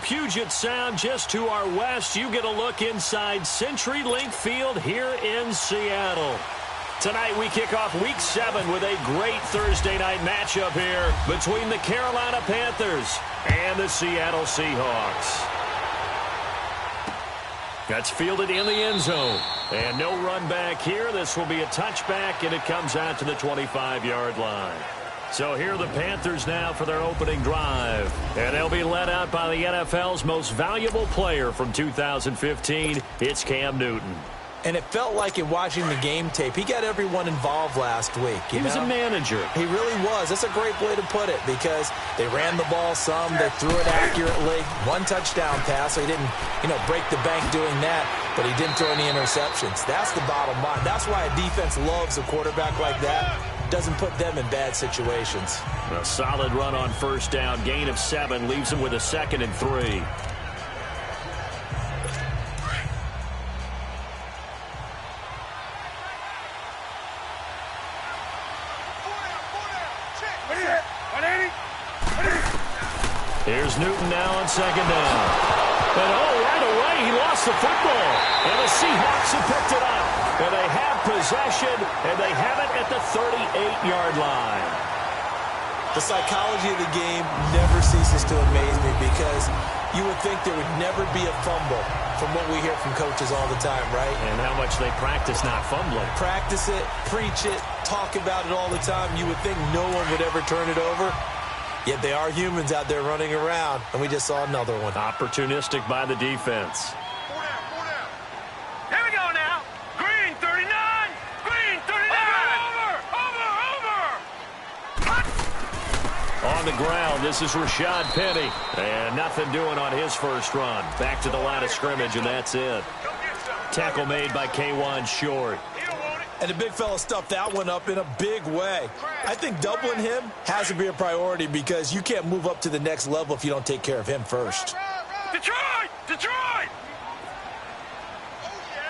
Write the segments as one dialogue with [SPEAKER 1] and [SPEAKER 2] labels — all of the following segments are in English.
[SPEAKER 1] Puget Sound, just to our west, you get a look inside CenturyLink Field here in Seattle. Tonight we kick off Week 7 with a great Thursday night matchup here between the Carolina Panthers and the Seattle Seahawks. That's fielded in the end zone. And no run back here. This will be a touchback, and it comes out to the 25-yard line. So here are the Panthers now for their opening drive. And they'll be led out by the NFL's most valuable player from 2015. It's Cam Newton.
[SPEAKER 2] And it felt like in watching the game tape, he got everyone involved last week.
[SPEAKER 1] He was a manager.
[SPEAKER 2] He really was. That's a great way to put it because they ran the ball some. They threw it accurately. One touchdown pass. So he didn't, break the bank doing that, but he didn't throw any interceptions. That's the bottom line. That's why a defense loves a quarterback like that. Doesn't put them in bad situations.
[SPEAKER 1] A solid run on first down. Gain of 7 leaves him with a 2nd and 3. Here's Newton now on 2nd down. And right away he lost the football. And the Seahawks have picked it up. And they have possession, and they have it at the 38-yard line.
[SPEAKER 2] The psychology of the game never ceases to amaze me because you would think there would never be a fumble from what we hear from coaches all the time, right?
[SPEAKER 1] And how much they practice not fumbling.
[SPEAKER 2] Practice it, preach it, talk about it all the time. You would think no one would ever turn it over. Yet they are humans out there running around, and we just saw another one.
[SPEAKER 1] Opportunistic by the defense.
[SPEAKER 3] Here we go now. Green 39. Green 39. Over.
[SPEAKER 1] On the ground, this is Rashad Penny. And nothing doing on his first run. Back to the line of scrimmage, and that's it. Tackle made by K1 Short.
[SPEAKER 2] And the big fella stuffed that one up in a big way. I think doubling him has to be a priority because you can't move up to the next level if you don't take care of him first.
[SPEAKER 3] Detroit! Detroit!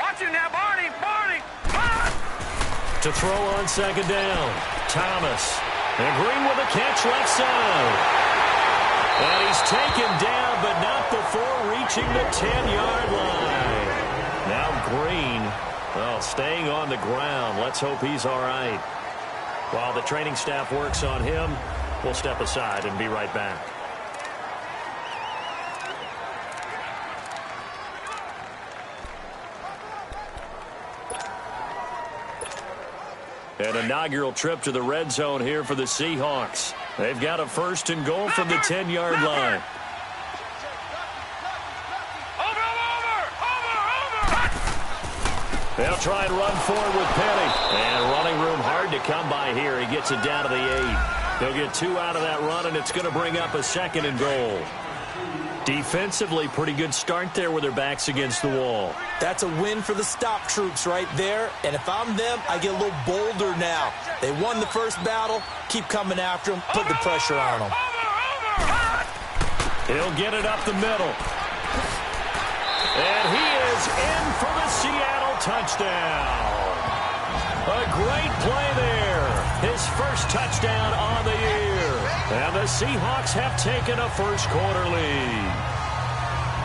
[SPEAKER 3] Watch it now, Barney! Barney!
[SPEAKER 1] To throw on 2nd down. Thomas. And Green with a catch left side. And he's taken down, but not before reaching the 10-yard line. Now Green, staying on the ground. Let's hope he's all right. While the training staff works on him, we'll step aside and be right back. An inaugural trip to the red zone here for the Seahawks. They've got a 1st and goal from the 10-yard line. They'll try and run forward with Penny. And running room hard to come by here. He gets it down to the 8. They'll get 2 out of that run, and it's going to bring up a 2nd and goal. Defensively, pretty good start there with their backs against the wall.
[SPEAKER 2] That's a win for the stop troops right there. And if I'm them, I get a little bolder now. They won the first battle. Keep coming after them. Put the pressure on them.
[SPEAKER 1] He'll get it up the middle. And he is in for the Seattle touchdown. A great play there. His first touchdown on the year. And the Seahawks have taken a first-quarter lead.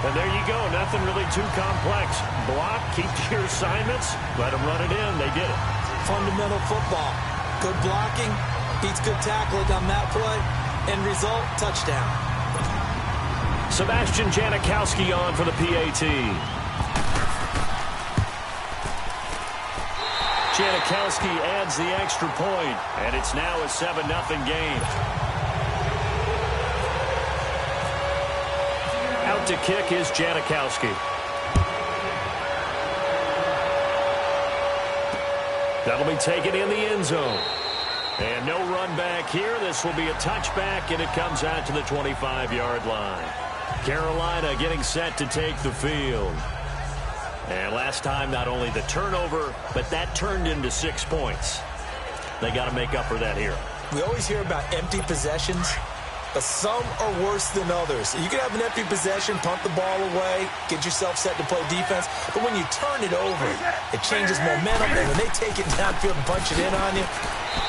[SPEAKER 1] And there you go. Nothing really too complex. Block, keep to your assignments, let them run it in. They did it.
[SPEAKER 2] Fundamental football. Good blocking, beats good tackling on that play. End result, touchdown.
[SPEAKER 1] Sebastian Janikowski on for the PAT. Janikowski adds the extra point, and it's now a 7-0 game. Out to kick is Janikowski. That'll be taken in the end zone. And no run back here. This will be a touchback, and it comes out to the 25-yard line. Carolina getting set to take the field. And last time, not only the turnover, but that turned into 6 points. They got to make up for that here.
[SPEAKER 2] We always hear about empty possessions. but some are worse than others. You can have an empty possession, punt the ball away, get yourself set to play defense, but when you turn it over, it changes momentum, and when they take it downfield and punch it in on you,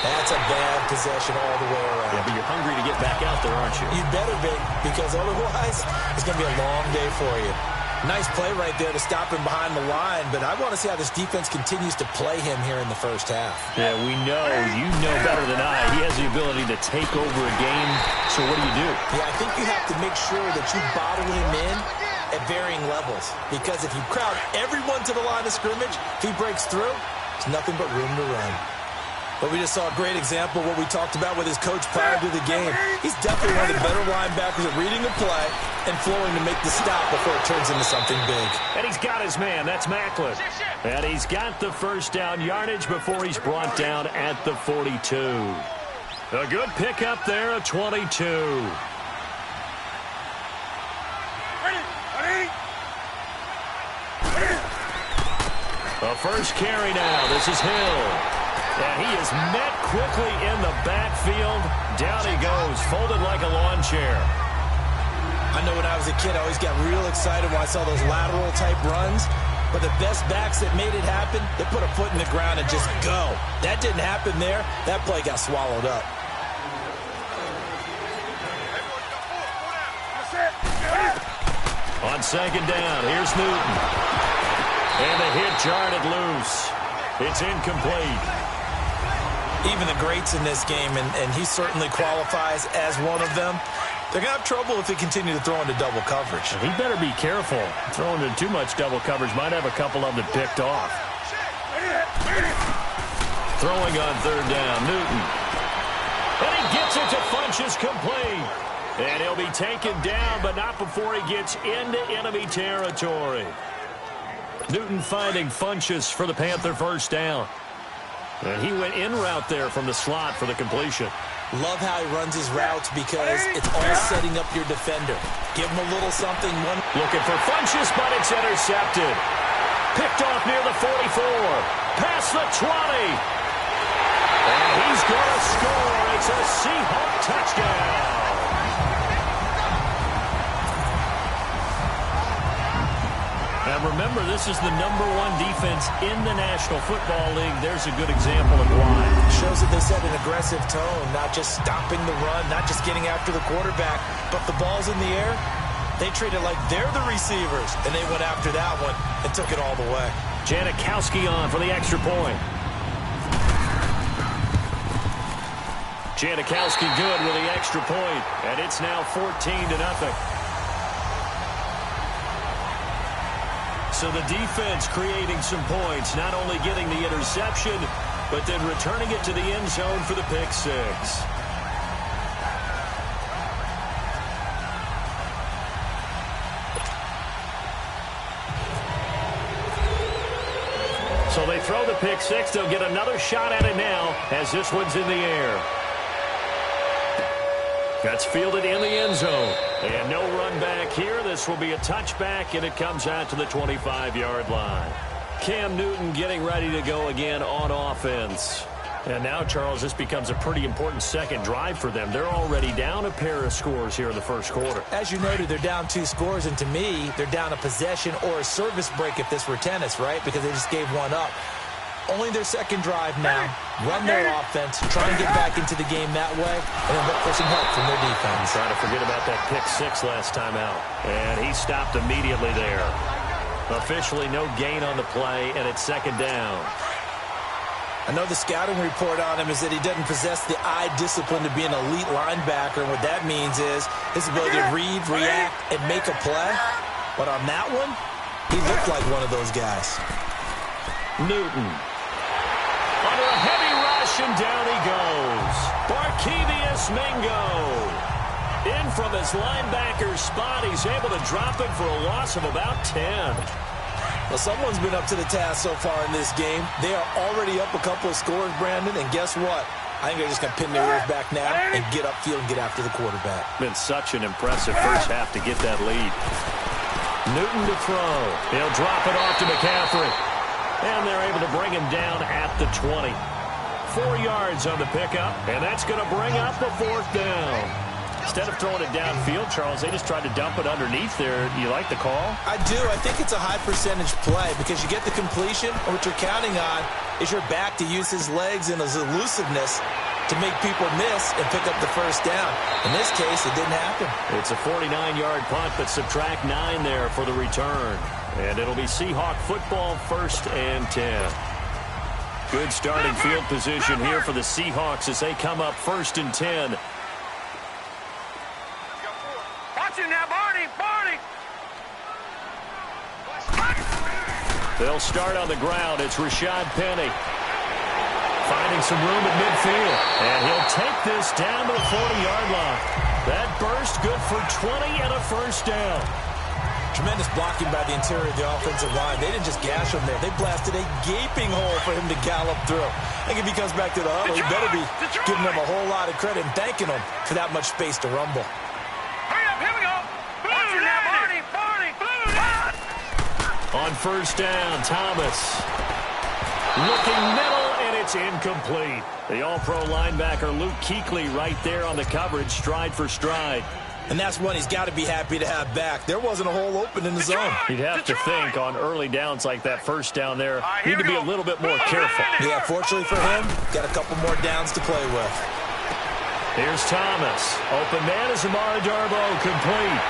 [SPEAKER 2] that's a bad possession all the way around.
[SPEAKER 1] Yeah, but you're hungry to get back out there, aren't you?
[SPEAKER 2] You better be, because otherwise, it's going to be a long day for you. Nice play right there to stop him behind the line, but I want to see how this defense continues to play him here in the first half.
[SPEAKER 1] Yeah, we know. You know better than I. He has the ability to take over a game, so what do you do?
[SPEAKER 2] Yeah, I think you have to make sure that you bottle him in at varying levels, because if you crowd everyone to the line of scrimmage, if he breaks through, there's nothing but room to run. But we just saw a great example of what we talked about with his coach prior to the game. He's definitely one of the better linebackers at reading a play and flowing to make the stop before it turns into something big.
[SPEAKER 1] And he's got his man. That's Macklin. And he's got the first down yardage before he's brought down at the 42. A good pickup there at 22. A first carry now. This is Hill. And he is met quickly in the backfield. Down he goes, folded like a lawn chair.
[SPEAKER 2] I know when I was a kid, I always got real excited when I saw those lateral-type runs. But the best backs that made it happen, they put a foot in the ground and just go. That didn't happen there. That play got swallowed up.
[SPEAKER 1] On second down, here's Newton. And the hit jarred it loose. It's incomplete.
[SPEAKER 2] Even the greats in this game, and he certainly qualifies as one of them, they're going to have trouble if they continue to throw into double coverage.
[SPEAKER 1] He better be careful. Throwing into too much double coverage might have a couple of them picked off. Throwing on third down, Newton. And he gets it to Funchess, complete. And he'll be taken down, but not before he gets into enemy territory. Newton finding Funchess for the Panther first down. And he went in route there from the slot for the completion.
[SPEAKER 2] Love how he runs his routes because it's all setting up your defender. Give him a little something.
[SPEAKER 1] Looking for Funchess, but it's intercepted. Picked off near the 44. Past the 20. And he's going to score. It's a Seahawk touchdown. And remember, this is the #1 defense in the National Football League. There's a good example of why.
[SPEAKER 2] Shows that they set an aggressive tone, not just stopping the run, not just getting after the quarterback, but the ball's in the air. They treat it like they're the receivers, and they went after that one and took it all the way.
[SPEAKER 1] Janikowski on for the extra point. Janikowski good with the extra point, and it's now 14-0. So the defense creating some points, not only getting the interception, but then returning it to the end zone for the pick six. So they throw the pick six. They'll get another shot at it now as this one's in the air. That's fielded in the end zone. And no run back here. This will be a touchback, and it comes out to the 25-yard line. Cam Newton getting ready to go again on offense. And now, Charles, this becomes a pretty important second drive for them. They're already down a pair of scores here in the first quarter.
[SPEAKER 2] As you noted, they're down 2 scores, and to me, they're down a possession or a service break if this were tennis, right? Because they just gave one up. Only their second drive now. Run their offense, try and get back into the game that way, and then look for some help from their defense.
[SPEAKER 1] Trying to forget about that pick six last time out. And he stopped immediately there. Officially no gain on the play, and it's second down.
[SPEAKER 2] I know the scouting report on him is that he doesn't possess the eye discipline to be an elite linebacker. And what that means is his ability to read, react, and make a play. But on that one, he looked like one of those guys.
[SPEAKER 1] Newton. Under a heavy rush, and down he goes. Barkevious Mingo. In from his linebacker spot, he's able to drop it for a loss of about 10.
[SPEAKER 2] Well, someone's been up to the task so far in this game. They are already up a couple of scores, Brandon, and guess what? I think they're just going to pin their ears back now and get upfield and get after the quarterback.
[SPEAKER 1] Been such an impressive first half to get that lead. Newton to throw. He'll drop it off to McCaffrey. And they're able to bring him down at the 20. 4 yards on the pickup, and that's going to bring up the fourth down. Instead of throwing it downfield, Charles, they just tried to dump it underneath there. Do you like the call?
[SPEAKER 2] I do. I think it's a high percentage play because you get the completion, and what you're counting on is your back to use his legs and his elusiveness to make people miss and pick up the first down. In this case, it didn't happen.
[SPEAKER 1] It's a 49-yard punt, but subtract 9 there for the return. And it'll be Seahawk football, 1st and 10. Good starting field position here for the Seahawks as they come up 1st and 10.
[SPEAKER 3] Watch it now, Barney.
[SPEAKER 1] They'll start on the ground. It's Rashad Penny. Finding some room at midfield. And he'll take this down to the 40-yard line. That burst good for 20 and a first down.
[SPEAKER 2] Tremendous blocking by the interior of the offensive line. They didn't just gash him there. They blasted a gaping hole for him to gallop through. I think if he comes back to the huddle, he better be giving them a whole lot of credit and thanking them for that much space to rumble.
[SPEAKER 3] Hurry up, here we go. Watch it now, Barney.
[SPEAKER 1] On first down, Thomas. Looking middle, and it's incomplete. The all-pro linebacker Luke Kuechly right there on the coverage, stride for stride.
[SPEAKER 2] And that's one he's got to be happy to have back. There wasn't a hole open in the zone.
[SPEAKER 1] You'd have to think on early downs like that first down there, need to be a little bit more careful.
[SPEAKER 2] Yeah, fortunately for him, got a couple more downs to play with.
[SPEAKER 1] Here's Thomas. Open man is Amari Darbo, complete.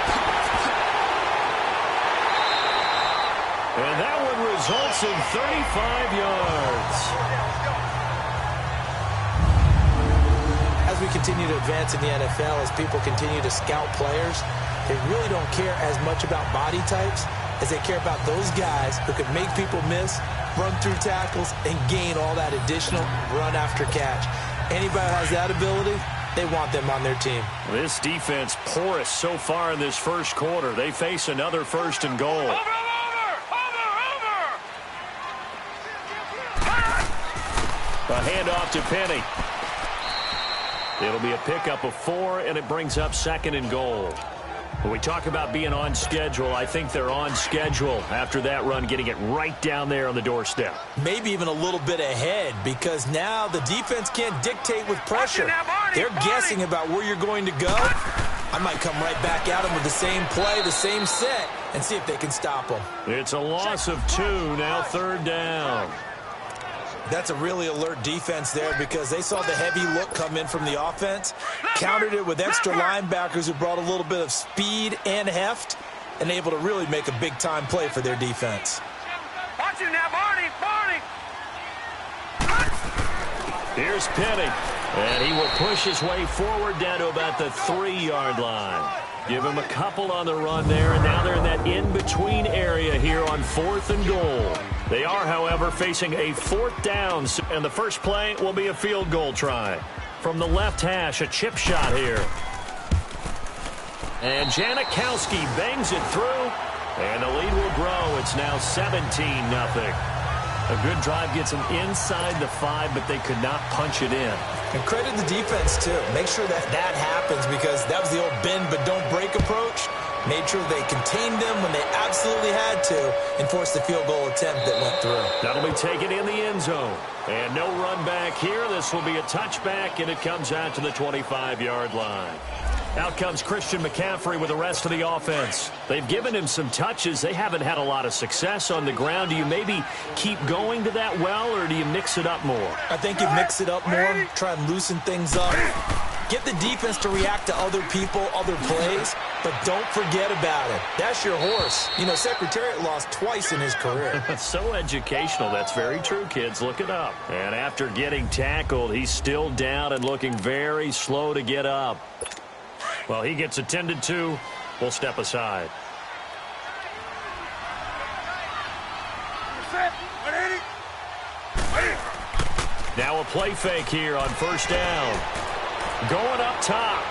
[SPEAKER 1] And that one results in 35 yards.
[SPEAKER 2] As we continue to advance in the NFL, as people continue to scout players, they really don't care as much about body types as they care about those guys who can make people miss, run through tackles, and gain all that additional run after catch. Anybody who has that ability, they want them on their team.
[SPEAKER 1] This defense porous so far in this first quarter. They face another 1st and goal.
[SPEAKER 3] Over.
[SPEAKER 1] A handoff to Penny. It'll be a pickup of 4, and it brings up 2nd and goal. When we talk about being on schedule, I think they're on schedule after that run, getting it right down there on the doorstep.
[SPEAKER 2] Maybe even a little bit ahead, because now the defense can't dictate with pressure. They're guessing about where you're going to go. I might come right back at them with the same play, the same set, and see if they can stop them.
[SPEAKER 1] It's a loss of 2, now 3rd down.
[SPEAKER 2] That's a really alert defense there because they saw the heavy look come in from the offense, countered it with extra linebackers who brought a little bit of speed and heft, and able to really make a big-time play for their defense.
[SPEAKER 3] Watch it now, Barney.
[SPEAKER 1] Here's Penny, and he will push his way forward down to about the 3-yard line. Give him a couple on the run there, and now they're in that in-between area here on 4th and goal. They are, however, facing a 4th down, and the first play will be a field goal try. From the left hash, a chip shot here. And Janikowski bangs it through, and the lead will grow. It's now 17-0. A good drive gets them inside the 5, but they could not punch it in.
[SPEAKER 2] And credit the defense, too. Make sure that happens because that was the old bend but don't break approach. Made sure they contained them when they absolutely had to and forced the field goal attempt that went through.
[SPEAKER 1] That'll be taken in the end zone. And no run back here. This will be a touchback, and it comes out to the 25-yard line. Out comes Christian McCaffrey with the rest of the offense. They've given him some touches. They haven't had a lot of success on the ground. Do you maybe keep going to that well, or do you mix it up more?
[SPEAKER 2] I think you mix it up more, try and loosen things up. Get the defense to react to other people, other plays, but don't forget about it. That's your horse. You know, Secretariat lost twice in his career.
[SPEAKER 1] So educational. That's very true, kids. Look it up. And after getting tackled, he's still down and looking very slow to get up. Well, he gets attended to. We'll step aside. Now a play fake here on first down. Going up top.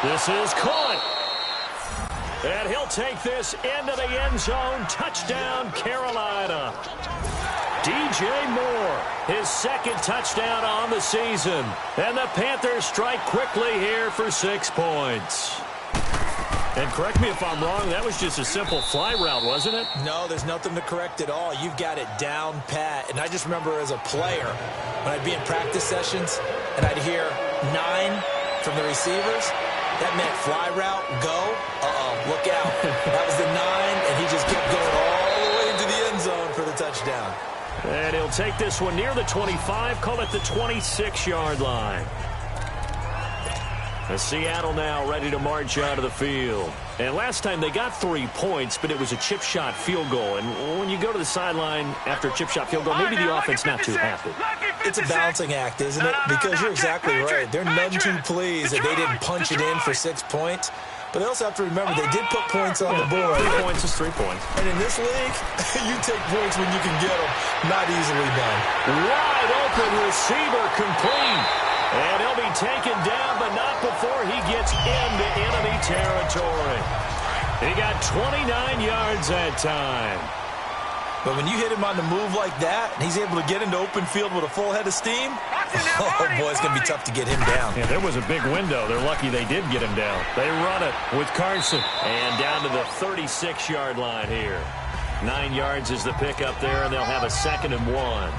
[SPEAKER 1] This is caught. And he'll take this into the end zone. Touchdown, Carolina. DJ Moore, his 2nd touchdown on the season. And the Panthers strike quickly here for 6 points. And correct me if I'm wrong, that was just a simple fly route, wasn't it?
[SPEAKER 2] No, there's nothing to correct at all. You've got it down pat. And I just remember as a player, when I'd be in practice sessions, and I'd hear 9, from the receivers, that meant fly route, go. Look out. That was the 9, and he just kept going all the way into the end zone for the touchdown.
[SPEAKER 1] And he'll take this one near the 25, call it the 26-yard line. And Seattle now ready to march out of the field. And last time they got 3 points, but it was a chip shot field goal. And when you go to the sideline after a chip shot field goal, maybe the offense not too happy.
[SPEAKER 2] It's a balancing act, isn't it? Because you're exactly right. They're none too pleased that they didn't punch it in for 6 points. But they also have to remember they did put points on the board.
[SPEAKER 1] 3 points is 3 points.
[SPEAKER 2] And in this league, you take points when you can get them. Not easily done.
[SPEAKER 1] Wide open receiver complete. And he'll be taken down, but not before he gets into enemy territory. He got 29 yards that time.
[SPEAKER 2] But when you hit him on the move like that, and he's able to get into open field with a full head of steam, oh, boy, it's going to be tough to get him down.
[SPEAKER 1] Yeah, there was a big window. They're lucky they did get him down. They run it with Carson. And down to the 36-yard line here. 9 yards is the pickup there, and they'll have a 2nd and 1.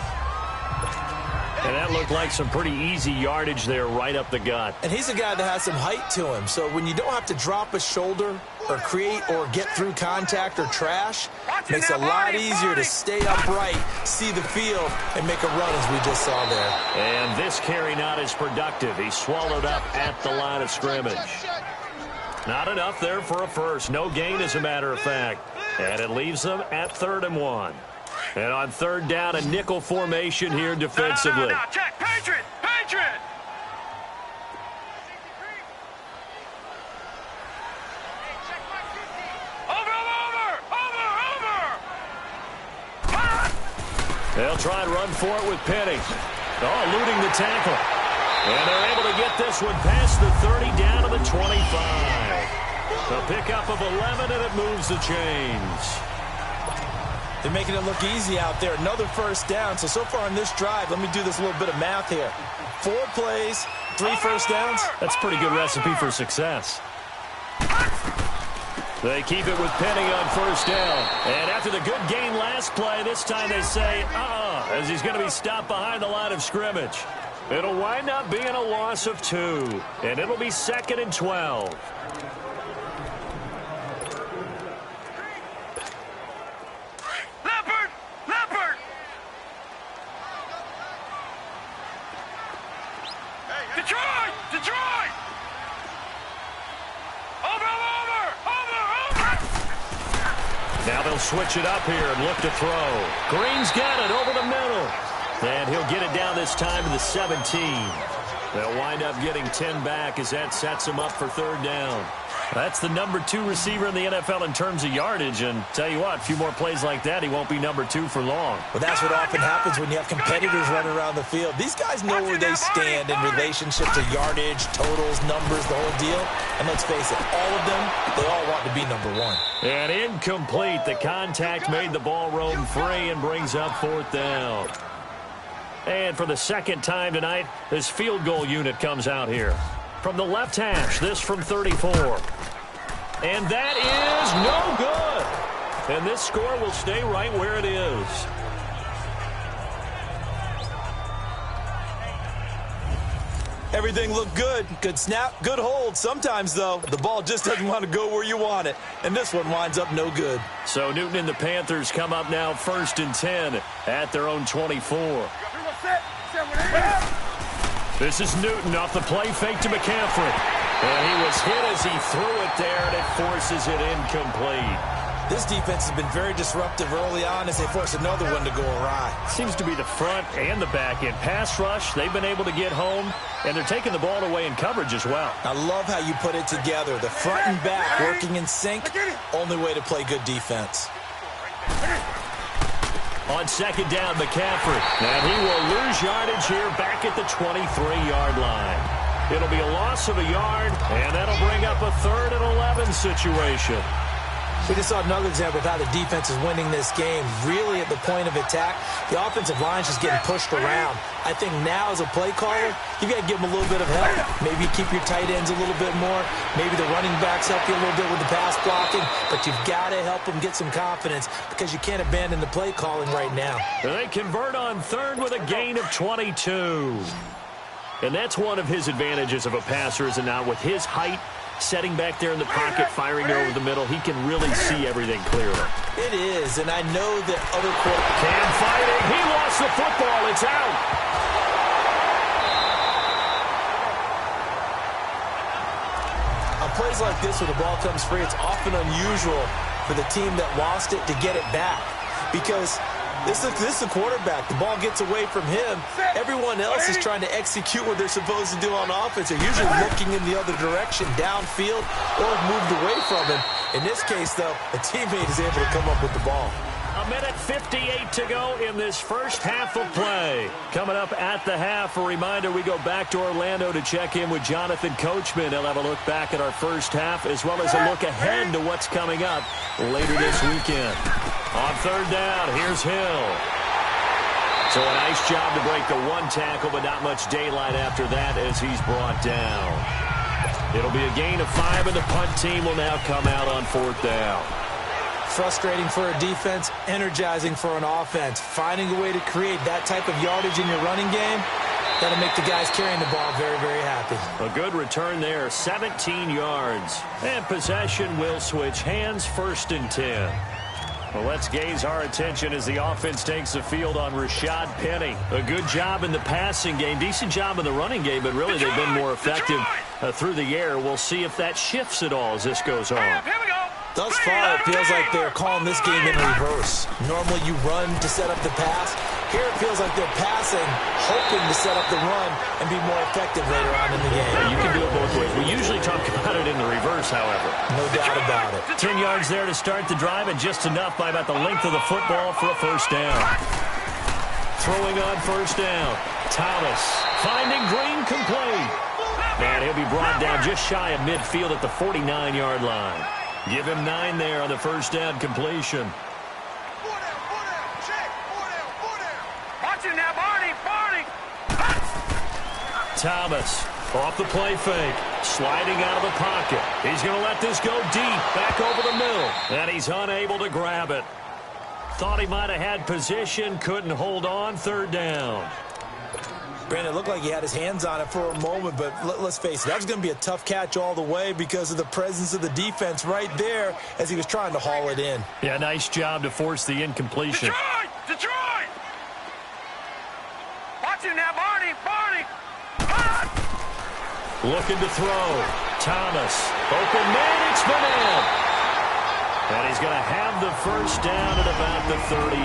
[SPEAKER 1] And that looked like some pretty easy yardage there right up the gut.
[SPEAKER 2] And he's a guy that has some height to him. So when you don't have to drop a shoulder or create or get through contact or trash, it makes it a lot easier to stay upright, see the field, and make a run as we just saw there.
[SPEAKER 1] And this carry not as productive. He swallowed up at the line of scrimmage. Not enough there for a first. No gain, as a matter of fact. And it leaves them at 3rd and 1. And on 3rd down, a nickel formation here defensively.
[SPEAKER 3] No, check. Patriot! Patriot! Over!
[SPEAKER 1] They'll try and run for it with Penny. Oh, eluding the tackle. And they're able to get this one past the 30 down to the 25. A pickup of 11, and it moves the chains.
[SPEAKER 2] They're making it look easy out there. Another first down. So far on this drive, let me do this little bit of math here. 4 plays, 3 first downs.
[SPEAKER 1] That's a pretty good recipe for success. They keep it with Penny on 1st down. And after the good gain last play, this time they say, as he's going to be stopped behind the line of scrimmage. It'll wind up being a loss of 2. And it'll be 2nd and 12.
[SPEAKER 3] Detroit! Over!
[SPEAKER 1] Now they'll switch it up here and look to throw. Green's got it over the middle. And he'll get it down this time to the 17. They'll wind up getting 10 back as that sets him up for 3rd down. That's the number 2 receiver in the NFL in terms of yardage. And tell you what, a few more plays like that, he won't be number 2 for long.
[SPEAKER 2] Well, that's what often happens when you have competitors running around the field. These guys know where they stand in relationship to yardage, totals, numbers, the whole deal. And let's face it, all of them, they all want to be number 1.
[SPEAKER 1] And incomplete. The contact made the ball roam free and brings up 4th down. And for the 2nd time tonight, this field goal unit comes out here. From the left hash, this from 34. And that is no good. And this score will stay right where it is.
[SPEAKER 2] Everything looked good. Good snap, good hold. Sometimes, though, the ball just doesn't want to go where you want it. And this one winds up no good.
[SPEAKER 1] So Newton and the Panthers come up now 1st and 10 at their own 24. This is Newton off the play fake to McCaffrey. And he was hit as he threw it there, and it forces it incomplete.
[SPEAKER 2] This defense has been very disruptive early on as they force another one to go awry.
[SPEAKER 1] Seems to be the front and the back end. Pass rush, they've been able to get home, and they're taking the ball away in coverage as well.
[SPEAKER 2] I love how you put it together. The front and back working in sync, only way to play good defense.
[SPEAKER 1] On 2nd down, McCaffrey. And he will lose yardage here back at the 23-yard line. It'll be a loss of a yard, and that'll bring up a 3rd and 11 situation.
[SPEAKER 2] We just saw another example of how the defense is winning this game. Really at the point of attack, the offensive line's just getting pushed around. I think now as a play caller, you've got to give them a little bit of help. Maybe keep your tight ends a little bit more. Maybe the running backs help you a little bit with the pass blocking. But you've got to help them get some confidence because you can't abandon the play calling right now.
[SPEAKER 1] They convert on 3rd with a gain of 22. And that's one of his advantages of a passer, is it not? With his height, setting back there in the pocket, firing over the middle, he can really see everything clearly.
[SPEAKER 2] It is, and I know that other quarterbacks...
[SPEAKER 1] Cam fighting. He lost the football. It's out.
[SPEAKER 2] On plays like this where the ball comes free, it's often unusual for the team that lost it to get it back, because this is the quarterback. The ball gets away from him. Everyone else is trying to execute what they're supposed to do on offense. They're usually looking in the other direction, downfield, or moved away from him. In this case, though, a teammate is able to come up with the ball.
[SPEAKER 1] A minute 58 to go in this first half of play. Coming up at the half, a reminder, we go back to Orlando to check in with Jonathan Coachman. He'll have a look back at our first half, as well as a look ahead to what's coming up later this weekend. On third down, here's Hill. So a nice job to break the one tackle, but not much daylight after that as he's brought down. It'll be a gain of 5, and the punt team will now come out on fourth down.
[SPEAKER 2] Frustrating for a defense, energizing for an offense. Finding a way to create that type of yardage in your running game, that'll make the guys carrying the ball very, very happy.
[SPEAKER 1] A good return there, 17 yards. And possession will switch hands, 1st and 10. Well, let's gaze our attention as the offense takes the field on Rashad Penny. A good job in the passing game, decent job in the running game, but really they've been more effective through the air. We'll see if that shifts at all as this goes on.
[SPEAKER 3] Here we go.
[SPEAKER 2] Thus far, it feels like they're calling this game in reverse. Normally you run to set up the pass. Here it feels like they're passing, hoping to set up the run and be more effective later on in the game.
[SPEAKER 1] Yeah, you can do it both ways. We usually talk about it in the reverse, however.
[SPEAKER 2] No doubt about it.
[SPEAKER 1] 10 yards there to start the drive, and just enough by about the length of the football for a first down. Throwing on first down. Thomas finding Green complete. And he'll be brought down just shy of midfield at the 49-yard line. Give him 9 there on the first down completion.
[SPEAKER 3] Watch it now, Barney.
[SPEAKER 1] Thomas off the play fake, sliding out of the pocket. He's going to let this go deep, back over the middle, and he's unable to grab it. Thought he might have had position, couldn't hold on, third down.
[SPEAKER 2] Brandon, it looked like he had his hands on it for a moment, but let's face it, that was going to be a tough catch all the way because of the presence of the defense right there as he was trying to haul it in.
[SPEAKER 1] Yeah, nice job to force the incompletion.
[SPEAKER 3] Detroit! Watch it now, Barney.
[SPEAKER 1] Looking to throw. Thomas. Open man, it's been in. And he's going to have the first down at about the 38.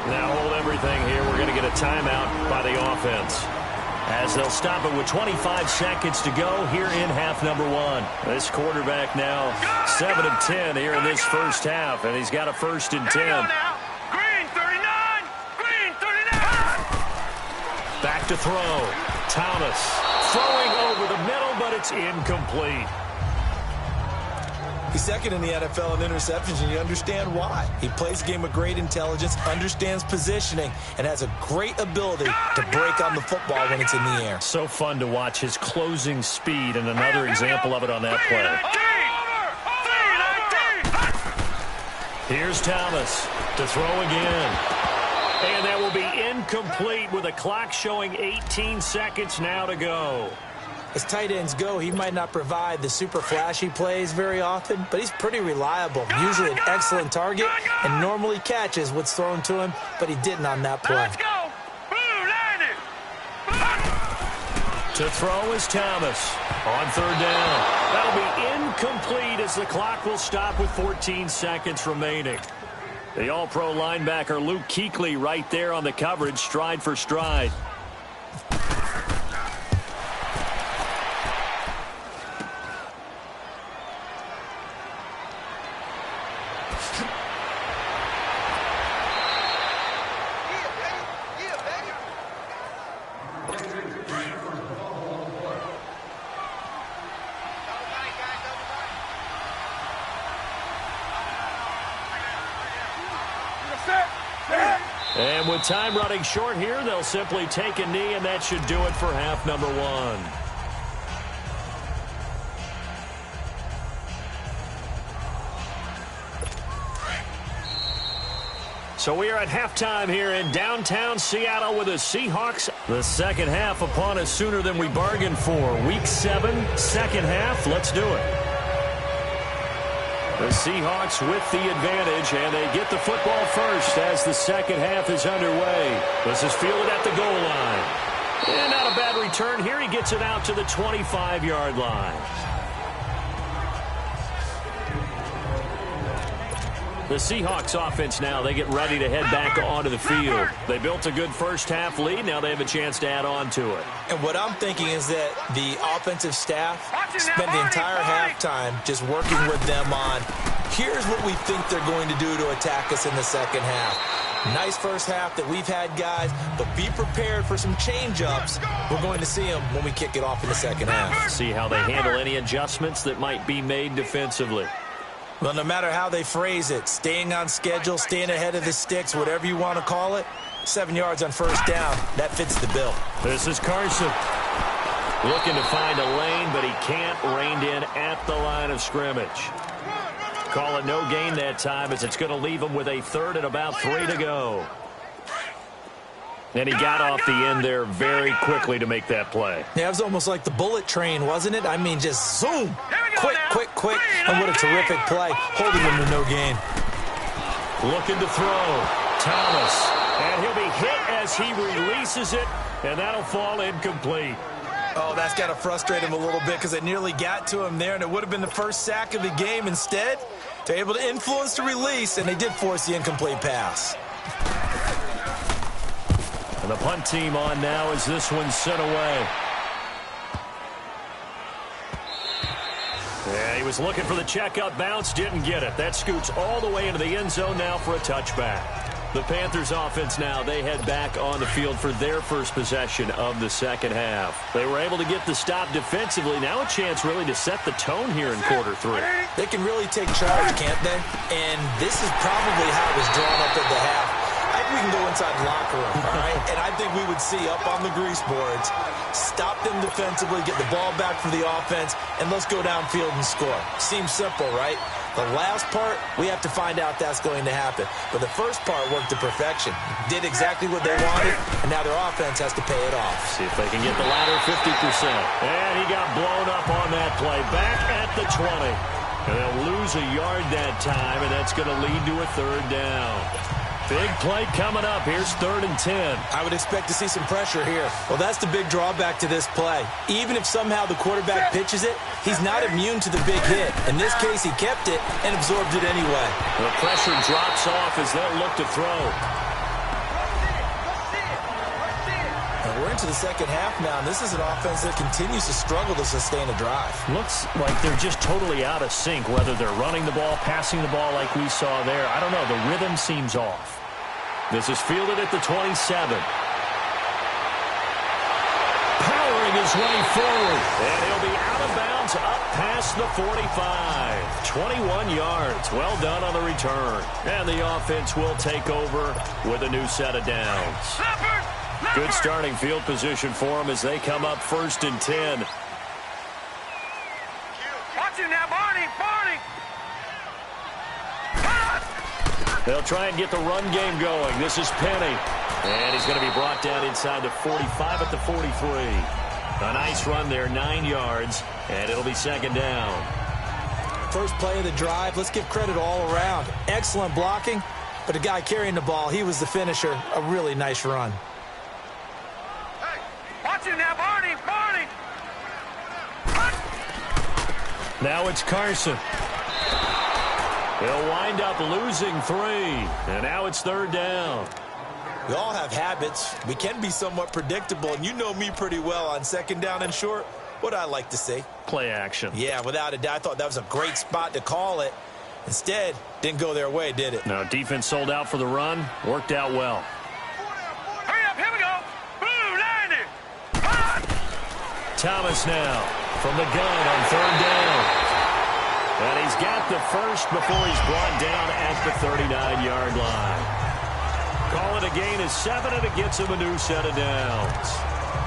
[SPEAKER 1] Now hold everything here. We're going to get a timeout by the offense, as they'll stop it with 25 seconds to go here in half number 1. This quarterback now 7 of 10 here in this first half, and he's got a 1st and 10.
[SPEAKER 3] Green 39.
[SPEAKER 1] Back to throw. Thomas throwing over the middle, but it's incomplete.
[SPEAKER 2] He's second in the NFL in interceptions, and you understand why. He plays a game with great intelligence, understands positioning, and has a great ability to break on the football when it's in the air.
[SPEAKER 1] So fun to watch his closing speed, and another example of it on that play. Here's Thomas to throw again. And that will be incomplete with a clock showing 18 seconds now to go.
[SPEAKER 2] As tight ends go, he might not provide the super flashy plays very often, but he's pretty reliable. Usually an excellent target and normally catches what's thrown to him, but he didn't on that play.
[SPEAKER 3] Let's go.
[SPEAKER 1] To throw is Thomas on third down. That'll be incomplete as the clock will stop with 14 seconds remaining. The all-pro linebacker Luke Kuechly right there on the coverage, stride for stride. And with time running short here, they'll simply take a knee, and that should do it for half number 1. So we are at halftime here in downtown Seattle with the Seahawks The second half upon us sooner than we bargained for. Week 7, second half. Let's do it. The Seahawks with the advantage, and they get the football first as the second half is underway. This is fielded at the goal line. And not a bad return here. He gets it out to the 25-yard line. The Seahawks offense now, they get ready to head back onto the field. They built a good first half lead. Now they have a chance to add on to it.
[SPEAKER 2] And what I'm thinking is that the offensive staff spent the entire halftime just working with them on, here's what we think they're going to do to attack us in the second half. Nice first half that we've had, guys, but be prepared for some change-ups. We're going to see them when we kick it off in the second half.
[SPEAKER 1] See how they handle any adjustments that might be made defensively.
[SPEAKER 2] Well, no matter how they phrase it, staying on schedule, staying ahead of the sticks, whatever you want to call it, 7 yards on first down, that fits the bill.
[SPEAKER 1] This is Carson. Looking to find a lane, but he can't, reined in at the line of scrimmage. Call it no gain that time as it's going to leave him with a third and about 3 to go. And he got off the end there very quickly to make that play.
[SPEAKER 2] Yeah, it was almost like the bullet train, wasn't it? I mean, just zoom. Quick, quick, quick. And what a terrific play, holding him to no gain.
[SPEAKER 1] Looking to throw. Thomas. And he'll be hit as he releases it, and that'll fall incomplete.
[SPEAKER 2] Oh, that's got to frustrate him a little bit because it nearly got to him there, and it would have been the first sack of the game. Instead, they're able to influence the release, and they did force the incomplete pass.
[SPEAKER 1] And the punt team on now as this one's sent away. Yeah, he was looking for the checkup bounce, didn't get it. That scoots all the way into the end zone now for a touchback. The Panthers offense now, they head back on the field for their first possession of the second half. They were able to get the stop defensively. Now a chance really to set the tone here in quarter 3.
[SPEAKER 2] They can really take charge, can't they? And this is probably how it was drawn up at the half. I think we can go inside the locker room, all right? And I think we would see up on the grease boards, stop them defensively, get the ball back for the offense, and let's go downfield and score. Seems simple, right? The last part, we have to find out that's going to happen. But the first part worked to perfection. Did exactly what they wanted, and now their offense has to pay it off.
[SPEAKER 1] See if they can get the latter 50%. And he got blown up on that play. Back at the 20. And they'll lose a yard that time, and that's going to lead to a third down. Big play coming up. Here's 3rd and 10.
[SPEAKER 2] I would expect to see some pressure here. Well, that's the big drawback to this play. Even if somehow the quarterback pitches it, he's not immune to the big hit. In this case, he kept it and absorbed it anyway.
[SPEAKER 1] The pressure drops off as they'll look to throw.
[SPEAKER 2] And we're into the second half now, and this is an offense that continues to struggle to sustain a drive.
[SPEAKER 1] Looks like they're just totally out of sync, whether they're running the ball, passing the ball like we saw there. I don't know. The rhythm seems off. This is fielded at the 27. Powering his way forward. And he'll be out of bounds up past the 45. 21 yards. Well done on the return. And the offense will take over with a new set of downs. Good starting field position for them as they come up 1st and 10.
[SPEAKER 3] Watch him now, Barney.
[SPEAKER 1] They'll try and get the run game going. This is Penny. And he's going to be brought down inside the 45 at the 43. A nice run there, 9 yards, and it'll be second down.
[SPEAKER 2] First play of the drive, let's give credit all around. Excellent blocking, but the guy carrying the ball, he was the finisher. A really nice run.
[SPEAKER 3] Hey, watch him now, Barney.
[SPEAKER 1] Now it's Carson. He'll wind up losing 3, and now it's 3rd down.
[SPEAKER 2] We all have habits. We can be somewhat predictable, and you know me pretty well on 2nd down and short. What I like to see.
[SPEAKER 1] Play action.
[SPEAKER 2] Yeah, without a doubt. I thought that was a great spot to call it. Instead, didn't go their way, did it?
[SPEAKER 1] No, defense sold out for the run. Worked out well.
[SPEAKER 3] Hurry up, here we go. Boom, landed.
[SPEAKER 1] Thomas now from the gun on 3rd down. And he's got the first before he's brought down at the 39-yard line. Call it a gain of 7, and it gets him a new set of downs.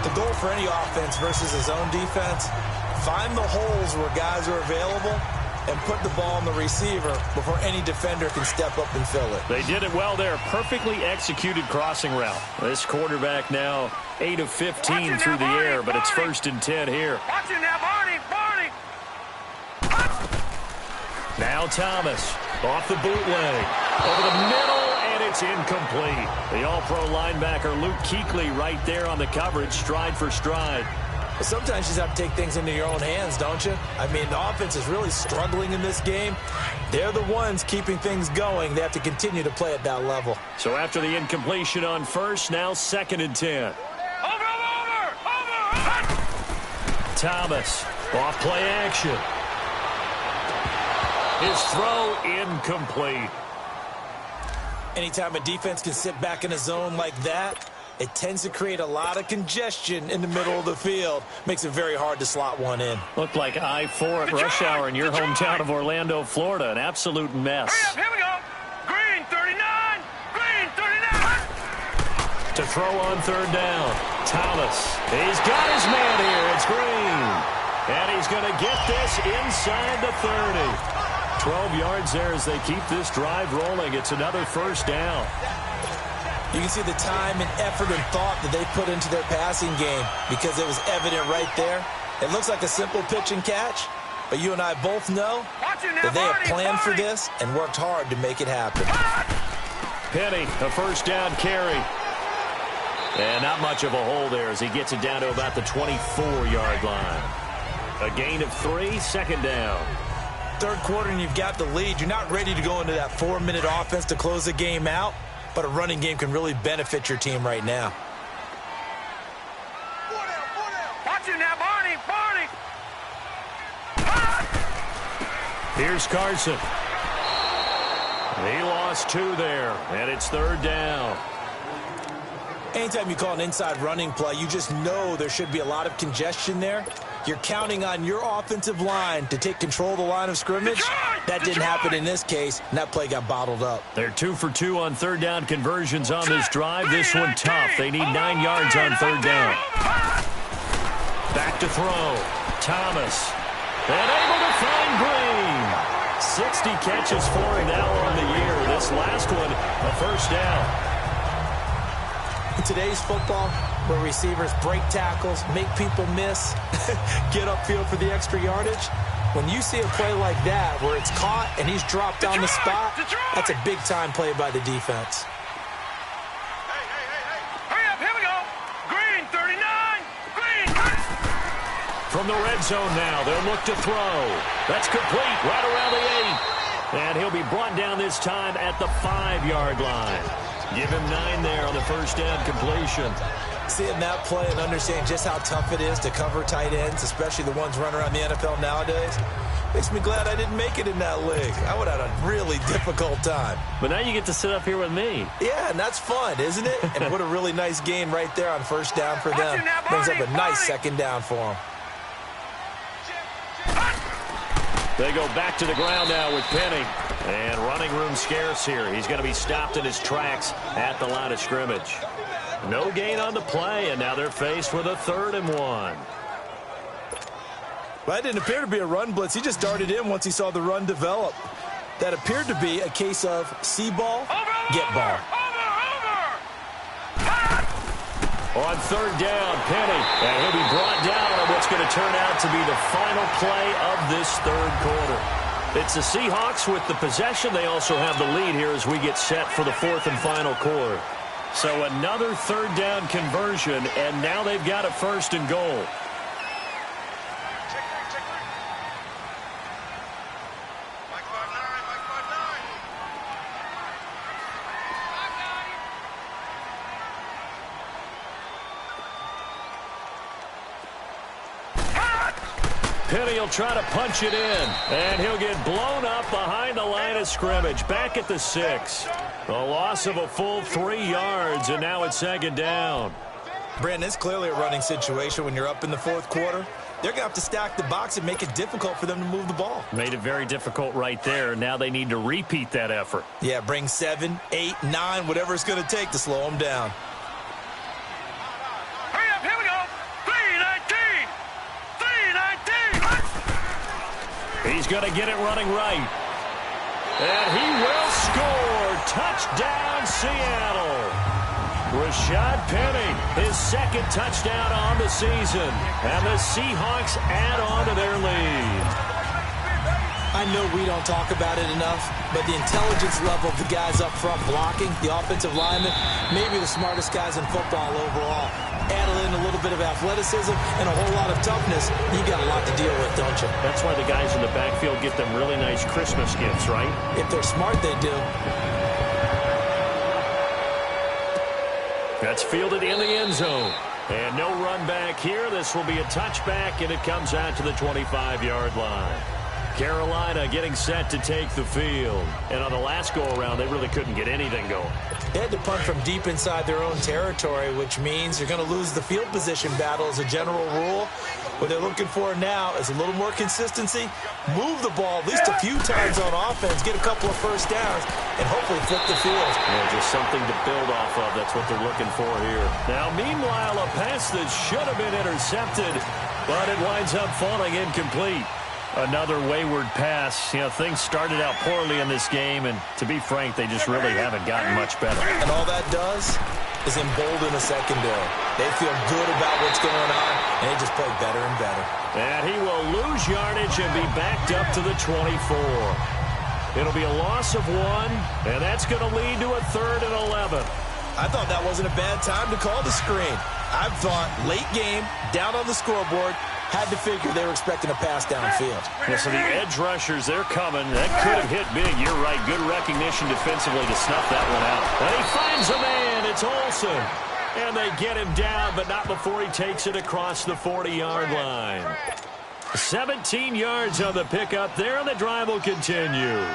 [SPEAKER 2] The goal for any offense versus his own defense, find the holes where guys are available and put the ball on the receiver before any defender can step up and fill it.
[SPEAKER 1] They did it well there. Perfectly executed crossing route. This quarterback now 8 of 15 through the air, but it's 1st and 10 here.
[SPEAKER 3] Watching now, Barney.
[SPEAKER 1] Now Thomas off the bootleg. Over the middle, and it's incomplete. The all-pro linebacker Luke Kuechly right there on the coverage, stride for stride.
[SPEAKER 2] But sometimes you just have to take things into your own hands, don't you? I mean, the offense is really struggling in this game. They're the ones keeping things going. They have to continue to play at that level.
[SPEAKER 1] So after the incompletion on first, now 2nd and 10.
[SPEAKER 3] Over.
[SPEAKER 1] Thomas, off play action. His throw incomplete.
[SPEAKER 2] Anytime a defense can sit back in a zone like that, it tends to create a lot of congestion in the middle of the field. Makes it very hard to slot one in.
[SPEAKER 1] Looked like I-4 at rush hour in your hometown of Orlando, Florida. An absolute mess.
[SPEAKER 3] Hurry up, here we go. Green 39. Green 39.
[SPEAKER 1] To throw on 3rd down. Thomas. He's got his man here. It's Green. And he's going to get this inside the 30. 12 yards there as they keep this drive rolling. It's another 1st down.
[SPEAKER 2] You can see the time and effort and thought that they put into their passing game because it was evident right there. It looks like a simple pitch and catch, but you and I both know that they have planned for this and worked hard to make it happen.
[SPEAKER 1] Penny, a 1st down carry. And not much of a hole there as he gets it down to about the 24-yard line. A gain of 3, 2nd down.
[SPEAKER 2] 3rd quarter and you've got the lead. You're not ready to go into that 4-minute offense to close the game out, but a running game can really benefit your team right now.
[SPEAKER 3] Watching now, Barney.
[SPEAKER 1] Here's Carson. He lost 2 there, and it's 3rd down.
[SPEAKER 2] Anytime you call an inside running play, you just know there should be a lot of congestion there. You're counting on your offensive line to take control of the line of scrimmage. That didn't happen in this case, and that play got bottled up.
[SPEAKER 1] They're 2 for 2 on 3rd down conversions on this drive. This one tough. They need 9 yards on 3rd down. Back to throw. Thomas. And able to find Green. 60 catches for him now on the year. This last one, a 1st down.
[SPEAKER 2] In today's football, where receivers break tackles, make people miss, get upfield for the extra yardage, when you see a play like that where it's caught and he's dropped on the spot, that's a big-time play by the defense.
[SPEAKER 3] Hurry up, here we go. Green 39. Green.
[SPEAKER 1] From the red zone now, they'll look to throw. That's complete right around the 8. And he'll be brought down this time at the 5-yard line. Give him 9 there on the 1st down completion.
[SPEAKER 2] Seeing that play and understand just how tough it is to cover tight ends, especially the ones running around the NFL nowadays, makes me glad I didn't make it in that league. I would have had a really difficult time.
[SPEAKER 1] But now you get to sit up here with me.
[SPEAKER 2] Yeah, and that's fun, isn't it? And what a really nice gain right there on 1st down for them. Brings up a nice 2nd down for them.
[SPEAKER 1] They go back to the ground now with Penny. And running room scarce here. He's going to be stopped in his tracks at the line of scrimmage. No gain on the play, and now they're faced with a 3rd and 1.
[SPEAKER 2] Well, that didn't appear to be a run blitz. He just darted in once he saw the run develop. That appeared to be a case of see ball, get ball.
[SPEAKER 1] On 3rd down, Penny. And he'll be brought down on what's going to turn out to be the final play of this 3rd quarter. It's the Seahawks with the possession. They also have the lead here as we get set for the 4th and final quarter. So another 3rd down conversion, and now they've got a 1st and goal. Penny will try to punch it in, and he'll get blown up behind the line of scrimmage. Back at the 6. A loss of a full 3 yards, and now it's 2nd down.
[SPEAKER 2] Brandon, it's clearly a running situation when you're up in the 4th quarter. They're going to have to stack the box and make it difficult for them to move the ball.
[SPEAKER 1] Made it very difficult right there. Now they need to repeat that effort.
[SPEAKER 2] Yeah, bring 7, 8, 9, whatever it's going to take to slow them down.
[SPEAKER 3] Hurry up, here we go. 319. 319.
[SPEAKER 1] He he's going to get it running right. And he will score. Touchdown, Seattle. Rashad Penny, his second touchdown on the season. And the Seahawks add on to their lead.
[SPEAKER 2] I know we don't talk about it enough, but the intelligence level of the guys up front blocking, the offensive linemen, maybe the smartest guys in football overall. Add in a little bit of athleticism and a whole lot of toughness, you got a lot to deal with, don't you?
[SPEAKER 1] That's why the guys in the backfield get them really nice Christmas gifts, right?
[SPEAKER 2] If they're smart, they do.
[SPEAKER 1] That's fielded in the end zone. And no run back here. This will be a touchback, and it comes out to the 25-yard line. Carolina getting set to take the field. And on the last go-around, they really couldn't get anything going.
[SPEAKER 2] They had to punt from deep inside their own territory, which means you're going to lose the field position battle as a general rule. What they're looking for now is a little more consistency, move the ball at least a few times on offense, get a couple of first downs, and hopefully flip the field.
[SPEAKER 1] Yeah, just something to build off of. That's what they're looking for here. Now, meanwhile, a pass that should have been intercepted, but it winds up falling incomplete. Another wayward pass. You know, things started out poorly in this game, and to be frank, they just really haven't gotten much better.
[SPEAKER 2] And all that does is embolden the secondary. They feel good about what's going on, and they just play better and better.
[SPEAKER 1] And he will lose yardage and be backed up to the 24. It'll be a loss of 1, and that's going to lead to a 3rd and 11.
[SPEAKER 2] I thought that wasn't a bad time to call the screen. I thought late game, down on the scoreboard, had to figure they were expecting a pass downfield.
[SPEAKER 1] Yeah, so the edge rushers, they're coming. That could have hit big. You're right. Good recognition defensively to snuff that one out. And he finds a man. It's Olsen. And they get him down, but not before he takes it across the 40-yard line. 17 yards on the pickup there, and the drive will continue.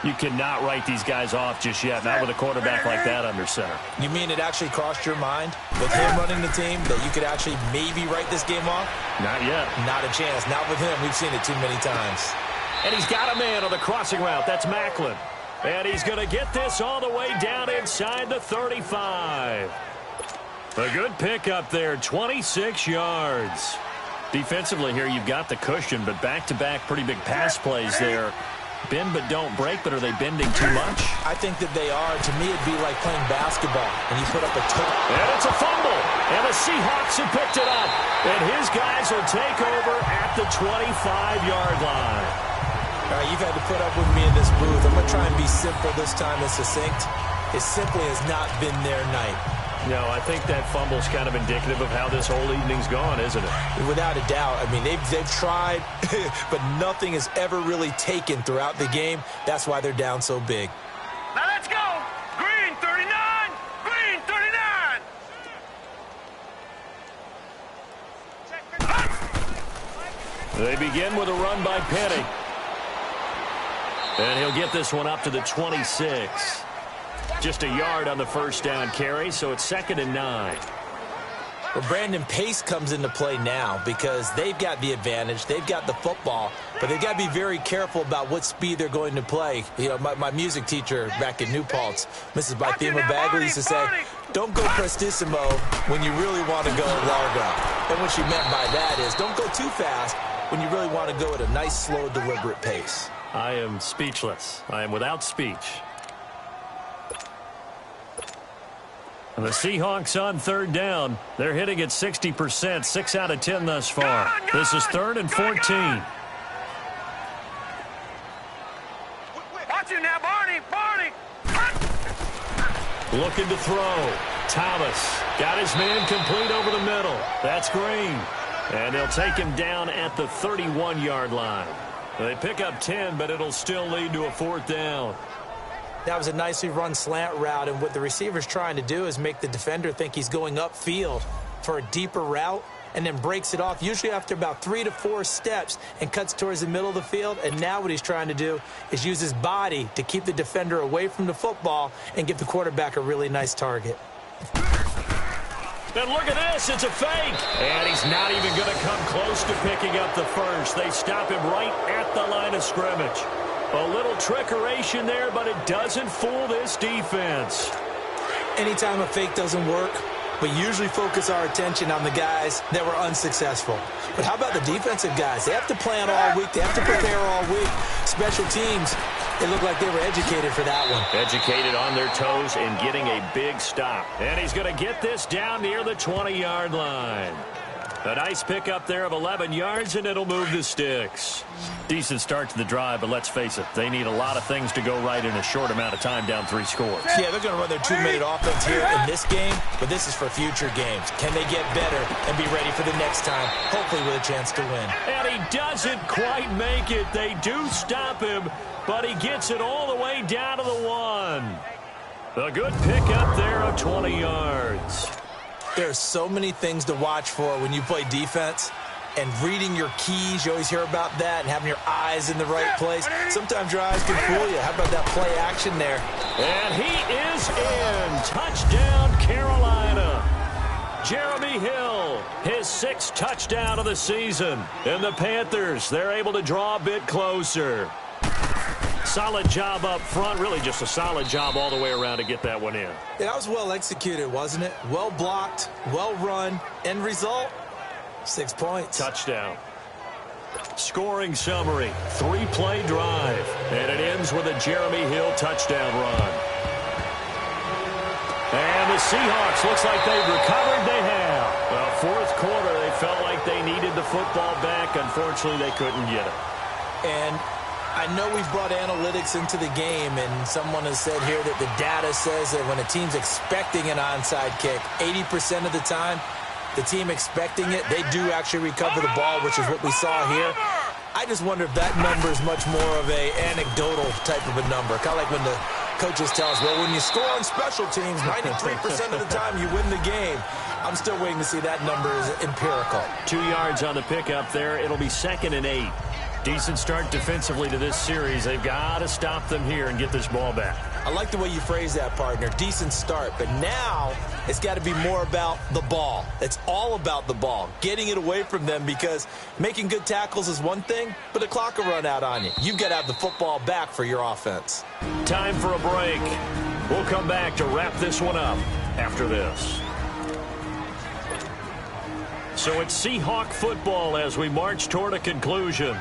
[SPEAKER 1] You cannot write these guys off just yet, not with a quarterback like that under center.
[SPEAKER 2] You mean it actually crossed your mind with him running the team that you could actually maybe write this game off?
[SPEAKER 1] Not yet.
[SPEAKER 2] Not a chance. Not with him. We've seen it too many times.
[SPEAKER 1] And he's got a man on the crossing route. That's Macklin. And he's going to get this all the way down inside the 35. A good pickup there, 26 yards. Defensively here, you've got the cushion, but back-to-back pretty big pass plays there. Bend but don't break, but are they bending too much?
[SPEAKER 2] I think that they are. To me, it'd be like playing basketball, and you put up a toe.
[SPEAKER 1] And it's a fumble, and the Seahawks have picked it up. And his guys will take over at the 25-yard line.
[SPEAKER 2] All right, you've had to put up with me in this booth. I'm going to try and be simple this time and succinct. It simply has not been their night.
[SPEAKER 1] No, I think that fumble's kind of indicative of how this whole evening's gone, isn't it?
[SPEAKER 2] Without a doubt. I mean, they've tried, but nothing is ever really taken throughout the game. That's why they're down so big.
[SPEAKER 3] Now let's go. Green 39. Green 39.
[SPEAKER 1] They begin with a run by Penny. And he'll get this one up to the 26. Just a yard on the first down carry, so it's 2nd and 9.
[SPEAKER 2] Well, Brandon, pace comes into play now because they've got the advantage. They've got the football, but they've got to be very careful about what speed they're going to play. You know, my music teacher back in New Paltz, Mrs. Bythema Bagley, used to say, don't go prestissimo when you really want to go largo. And what she meant by that is don't go too fast when you really want to go at a nice, slow, deliberate pace.
[SPEAKER 1] I am speechless. I am without speech. And the Seahawks on 3rd down. They're hitting at 60%, 6 out of 10 thus far. This is 3rd and 14.
[SPEAKER 3] Watch it now, Barney. Barney.
[SPEAKER 1] Looking to throw. Thomas got his man complete over the middle. That's Green. And they'll take him down at the 31-yard line. They pick up 10, but it'll still lead to a 4th down.
[SPEAKER 2] That was a nicely run slant route, and what the receiver's trying to do is make the defender think he's going upfield for a deeper route and then breaks it off, usually after about 3 to 4 steps, and cuts towards the middle of the field. And now what he's trying to do is use his body to keep the defender away from the football and give the quarterback a really nice target.
[SPEAKER 1] And look at this, it's a fake. And he's not even going to come close to picking up the first. They stop him right at the line of scrimmage. A little trickeration there, but it doesn't fool this defense.
[SPEAKER 2] Anytime a fake doesn't work, but usually focus our attention on the guys that were unsuccessful. But how about the defensive guys? They have to plan all week. They have to prepare all week. Special teams, it looked like they were educated for that one.
[SPEAKER 1] Educated on their toes and getting a big stop. And he's going to get this down near the 20-yard line. A nice pickup there of 11 yards, and it'll move the sticks. Decent start to the drive, but let's face it, they need a lot of things to go right in a short amount of time, down 3 scores.
[SPEAKER 2] Yeah, they're going to run their 2-minute offense here in this game, but this is for future games. Can they get better and be ready for the next time, hopefully with a chance to win?
[SPEAKER 1] And he doesn't quite make it. They do stop him, but he gets it all the way down to the 1. A good pickup there of 20 yards.
[SPEAKER 2] There's so many things to watch for when you play defense, and reading your keys, you always hear about that, and having your eyes in the right place. Sometimes your eyes can fool you. How about that play action there?
[SPEAKER 1] And he is in. Touchdown, Carolina. Jeremy Hill, his 6th touchdown of the season. And the Panthers, they're able to draw a bit closer. Solid job up front, really just a solid job all the way around to get that one in.
[SPEAKER 2] That was well executed, wasn't it? Well blocked, well run. End result, 6 points.
[SPEAKER 1] Touchdown. Scoring summary, 3-play drive. And it ends with a Jeremy Hill touchdown run. And the Seahawks, looks like they've recovered. They have. Well, 4th quarter, they felt like they needed the football back. Unfortunately, they couldn't get it.
[SPEAKER 2] And I know we've brought analytics into the game, and someone has said here that the data says that when a team's expecting an onside kick, 80% of the time, the team expecting it, they do actually recover the ball, which is what we saw here. I just wonder if that number is much more of a anecdotal type of a number. Kind of like when the coaches tell us, well, when you score on special teams, 93% of the time you win the game. I'm still waiting to see that number is empirical.
[SPEAKER 1] 2 yards on the pickup there. It'll be 2nd and 8. Decent start defensively to this series. They've got to stop them here and get this ball back.
[SPEAKER 2] I like the way you phrase that, partner. Decent start. But now it's got to be more about the ball. It's all about the ball. Getting it away from them, because making good tackles is one thing, but the clock will run out on you. You've got to have the football back for your offense.
[SPEAKER 1] Time for a break. We'll come back to wrap this one up after this. So it's Seahawk football as we march toward a conclusion.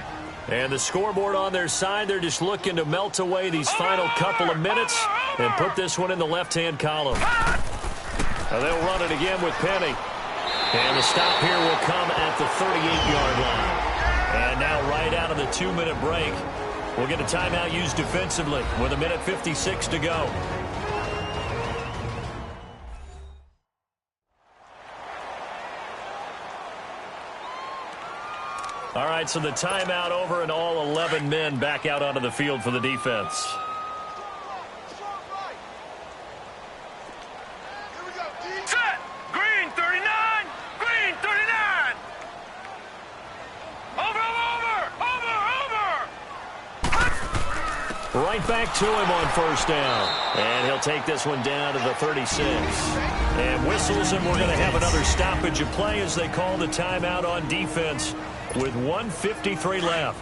[SPEAKER 1] And the scoreboard on their side, they're just looking to melt away these final couple of minutes and put this one in the left-hand column. Now they'll run it again with Penny. And the stop here will come at the 38-yard line. And now right out of the 2-minute break, we'll get a timeout used defensively with 1:56 to go. All right, so the timeout over and all 11 men back out onto the field for the defense.
[SPEAKER 3] Set! Green 39! Green 39! Over!
[SPEAKER 1] Right back to him on 1st down. And he'll take this one down to the 36. And whistles, and we're going to have another stoppage of play as they call the timeout on defense with 1:53 left.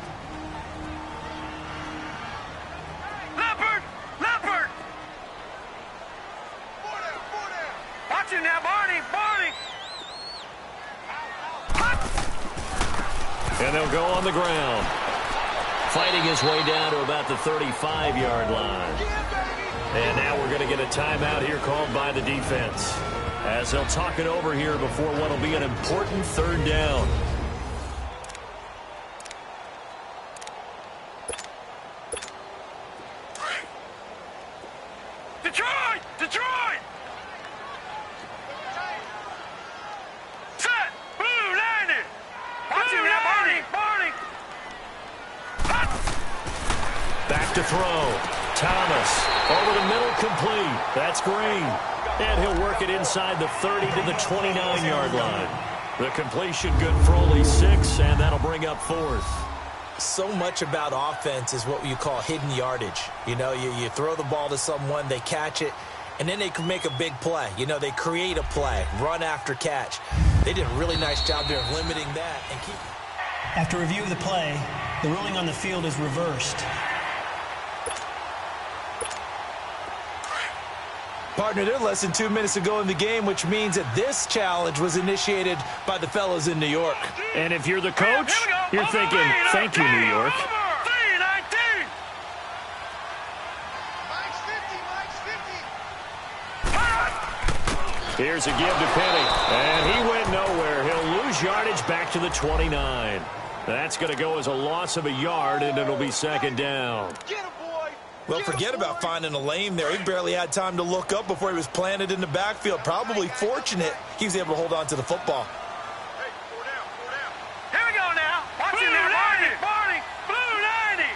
[SPEAKER 3] Leopard! Watch him now, Barney!
[SPEAKER 1] And they'll go on the ground. Fighting his way down to about the 35-yard line. And now we're going to get a timeout here called by the defense, as they'll talk it over here before what will be an important 3rd down.
[SPEAKER 3] Detroit! Set! Blue, landed! Watch him now, Barney!
[SPEAKER 1] Back to throw. Thomas over the middle, complete. That's Green. And he'll work it inside the 30 to the 29-yard line. The completion good for only 6, and that'll bring up 4th.
[SPEAKER 2] So much about offense is what you call hidden yardage. You know, you throw the ball to someone, they catch it, and then they can make a big play. You know, they create a play, run after catch. They did a really nice job there of limiting that and keep.
[SPEAKER 4] After review of the play, the ruling on the field is reversed.
[SPEAKER 2] Partner, they're less than 2 minutes to go in the game, which means that this challenge was initiated by the fellas in New York.
[SPEAKER 1] And if you're the coach, you're thinking, thank you, New York. Here's a give to Penny, and he went nowhere. He'll lose yardage back to the 29. That's going to go as a loss of a yard, and it'll be second down.
[SPEAKER 2] Well, forget about finding a lane there. He barely had time to look up before he was planted in the backfield. Probably fortunate he was able to hold on to the football.
[SPEAKER 3] Hey, 4 down, 4 down. Here we go now. Watch it now, Barney. Blue 90.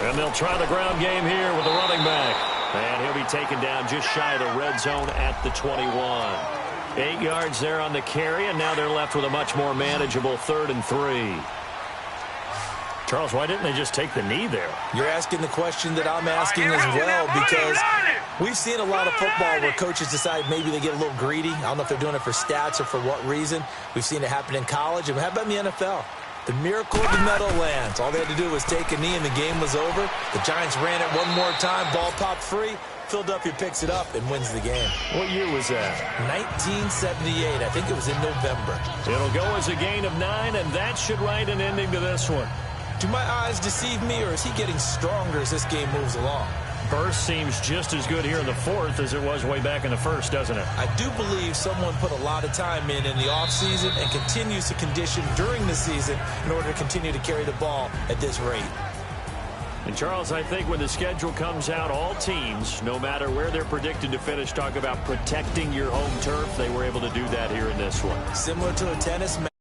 [SPEAKER 1] And they'll try the ground game here with the running back. And he'll be taken down just shy of the red zone at the 21. 8 yards there on the carry, and now they're left with a much more manageable 3rd and 3. Charles, why didn't they just take the knee there?
[SPEAKER 2] You're asking the question that I'm asking as well, because we've seen a lot of football where coaches decide maybe they get a little greedy. I don't know if they're doing it for stats or for what reason. We've seen it happen in college, and how about in the NFL? The miracle of the Meadowlands. All they had to do was take a knee, and the game was over. The Giants ran it one more time. Ball popped free. Philadelphia picks it up and wins the game.
[SPEAKER 1] What year was that?
[SPEAKER 2] 1978. I think it was in November.
[SPEAKER 1] It'll go as a gain of 9, and that should write an ending to this one.
[SPEAKER 2] Do my eyes deceive me, or is he getting stronger as this game moves along?
[SPEAKER 1] Burst seems just as good here in the 4th as it was way back in the 1st, doesn't it?
[SPEAKER 2] I do believe someone put a lot of time in the offseason and continues to condition during the season in order to continue to carry the ball at this rate.
[SPEAKER 1] And, Charles, I think when the schedule comes out, all teams, no matter where they're predicted to finish, talk about protecting your home turf. They were able to do that here in this one.
[SPEAKER 2] Similar to a tennis match.